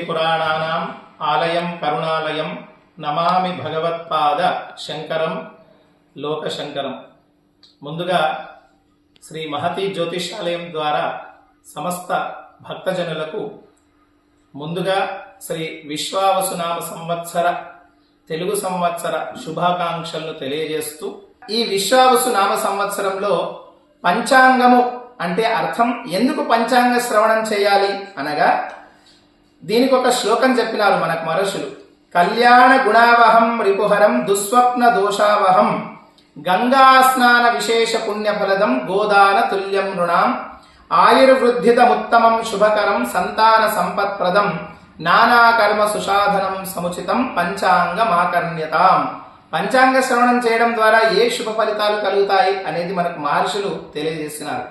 పురాణానాం ఆలయం కరుణాలయం నమామి భగవత్పాద శంకరం లోకశంకరం. ముందుగా శ్రీ మహతి జ్యోతిషాలయం ద్వారా సమస్త భక్తజనులకు ముందుగా శ్రీ విశ్వావసునామ సంవత్సర తెలుగు సంవత్సర శుభాకాంక్షలను తెలియజేస్తూ, ఈ విశ్వావసునామ సంవత్సరంలో పంచాంగము అంటే అర్థం, ఎందుకు పంచాంగ శ్రవణం చేయాలి అనగా దీనికి ఒక శ్లోకం చెప్పినారు మనకు మహర్షులు. కళ్యాణ గుణావహం రిపుహరం దుస్వప్న దోషావహం గంగా స్నాన విశేష పుణ్యఫలదం గోదాన తుల్యం నృణాం ఆయుర్వృద్ధితముత్తమం శుభకరం సంతాన సంపత్ప్రదం నానాకర్మ సుసాధనం సముచితం పంచాంగమాకర్ణ్యతాం. పంచాంగ శ్రవణం చేయడం ద్వారా ఏ శుభ ఫలితాలు కలుగుతాయి అనేది మనకు మహర్షులు తెలియజేస్తున్నారు.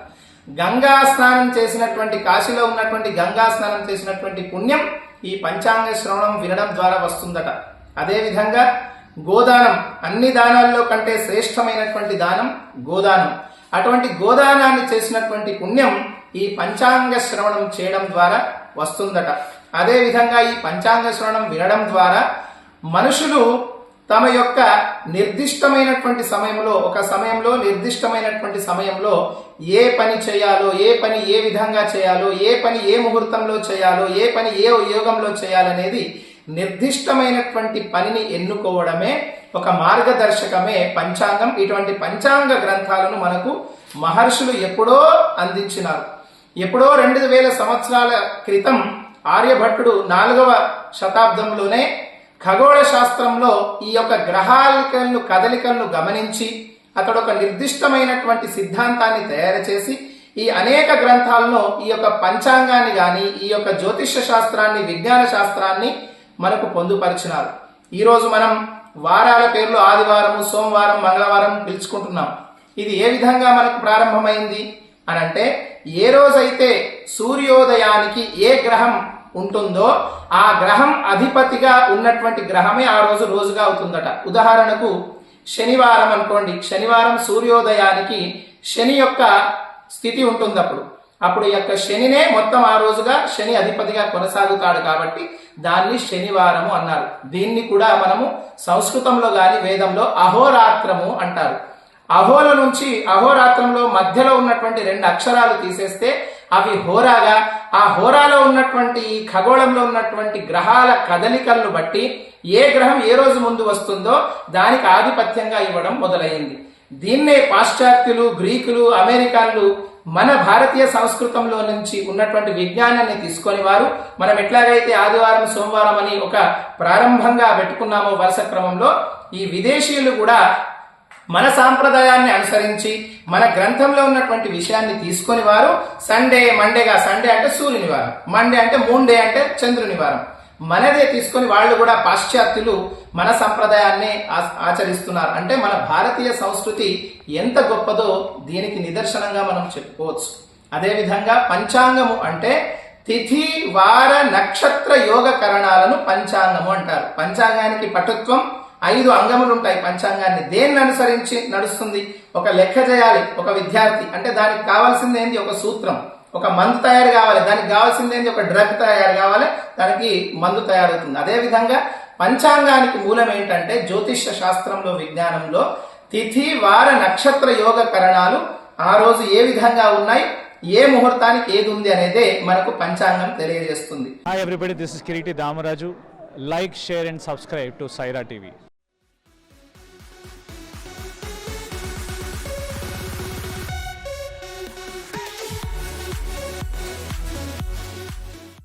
గంగా స్నానం చేసినటువంటి, కాశీలో ఉన్నటువంటి గంగా స్నానం చేసినటువంటి పుణ్యం ఈ పంచాంగ శ్రవణం వినడం ద్వారా వస్తుందట. అదేవిధంగా గోదానం, అన్ని దానాల్లో కంటే శ్రేష్టమైనటువంటి దానం గోదానం. అటువంటి గోదానాన్ని చేసినటువంటి పుణ్యం ఈ పంచాంగ శ్రవణం చేయడం ద్వారా వస్తుందట. అదేవిధంగా ఈ పంచాంగ శ్రవణం వినడం ద్వారా మనుషులు తమ యొక్క నిర్దిష్టమైనటువంటి సమయంలో, ఒక సమయంలో నిర్దిష్టమైనటువంటి సమయంలో ఏ పని చేయాలో, ఏ పని ఏ విధంగా చేయాలో, ఏ పని ఏ ముహూర్తంలో చేయాలో, ఏ పని ఏ యోగంలో చేయాలనేది నిర్దిష్టమైనటువంటి పనిని ఎన్నుకోవడమే ఒక మార్గదర్శకమే పంచాంగం. ఇటువంటి పంచాంగ గ్రంథాలను మనకు మహర్షులు ఎప్పుడో అందించినారు. ఎప్పుడో 2000 సంవత్సరాల క్రితం ఆర్యభట్టుడు 4వ శతాబ్దంలోనే ఖగోళ శాస్త్రంలో ఈ యొక్క గ్రహాలను కదలికలను గమనించి అతడు ఒక నిర్దిష్టమైనటువంటి సిద్ధాంతాన్ని తయారు చేసి ఈ అనేక గ్రంథాలను, ఈ యొక్క పంచాంగాన్ని గాని, ఈ యొక్క జ్యోతిష శాస్త్రాన్ని, విజ్ఞాన శాస్త్రాన్ని మనకు పొందుపరిచినారు. ఈరోజు మనం వారాల పేర్లు ఆదివారము, సోమవారం, మంగళవారం పిలుచుకుంటున్నాం. ఇది ఏ విధంగా మనకు ప్రారంభమైంది అనంటే, ఏ రోజైతే సూర్యోదయానికి ఏ గ్రహం ఉంటుందో ఆ గ్రహం అధిపతిగా ఉన్నటువంటి గ్రహమే ఆ రోజు రోజుగా అవుతుందట. ఉదాహరణకు శనివారం అనుకోండి, శనివారం సూర్యోదయానికి శని యొక్క స్థితి ఉంటుంది. అప్పుడు ఈ యొక్క శనినే మొత్తం ఆ రోజుగా శని అధిపతిగా కొనసాగుతాడు కాబట్టి దాన్ని శనివారము అన్నారు. దీన్ని కూడా మనము సంస్కృతంలో గాని వేదంలో అహోరాత్రము అంటారు. అహోల నుంచి, అహోరాత్రంలో మధ్యలో ఉన్నటువంటి 2 అక్షరాలు తీసేస్తే అవి హోరాగా, ఆ హోరాలో ఉన్నటువంటి ఈ ఖగోళంలో ఉన్నటువంటి గ్రహాల కదలికలను బట్టి ఏ గ్రహం ఏ రోజు ముందు వస్తుందో దానికి ఆధిపత్యంగా ఇవ్వడం మొదలైంది. దీన్నే పాశ్చాత్యులు, గ్రీకులు, అమెరికన్లు మన భారతీయ సంస్కృతంలో నుంచి ఉన్నటువంటి విజ్ఞానాన్ని తీసుకొని వారు, మనం ఎట్లాగైతే ఆదివారం, సోమవారం అని ఒక ప్రారంభంగా పెట్టుకున్నామో వరుస క్రమంలో, ఈ విదేశీయులు కూడా మన సాంప్రదాయాన్ని అనుసరించి మన గ్రంథంలో ఉన్నటువంటి విషయాన్ని తీసుకొని వారు సండే, మండేగా, సండే అంటే సూర్యుని వారం, మండే అంటే మూన్ డే అంటే చంద్రుని వారం, మనదే తీసుకొని వాళ్ళు కూడా పాశ్చాత్యులు మన సంప్రదాయాన్ని ఆచరిస్తున్నారు. అంటే మన భారతీయ సంస్కృతి ఎంత గొప్పదో దీనికి నిదర్శనంగా మనం చెప్పుకోవచ్చు. అదేవిధంగా పంచాంగము అంటే తిథి, వార, నక్షత్ర యోగ కరణాలను పంచాంగము అంటారు. పంచాంగానికి పటుత్వం 5 అంగములు ఉంటాయి. పంచాంగాన్ని దేన్ని అనుసరించి నడుస్తుంది? ఒక లెక్క చేయాలి ఒక విద్యార్థి అంటే దానికి కావాల్సింది ఏంటి? ఒక సూత్రం. ఒక మందు తయారు కావాలి, దానికి కావాల్సింది ఏంటి? ఒక డ్రగ్ తయారు కావాలి, దానికి మందు తయారవుతుంది. అదేవిధంగా పంచాంగానికి మూలం ఏంటంటే జ్యోతిష శాస్త్రంలో, విజ్ఞానంలో తిథి, వార, నక్షత్ర యోగ కరణాలు ఆ రోజు ఏ విధంగా ఉన్నాయి, ఏ ముహూర్తానికి ఏది ఉంది అనేదే మనకు పంచాంగం తెలియజేస్తుంది. Hi everybody, this is Kiriti Damaraju. Like, share and subscribe to Saira TV.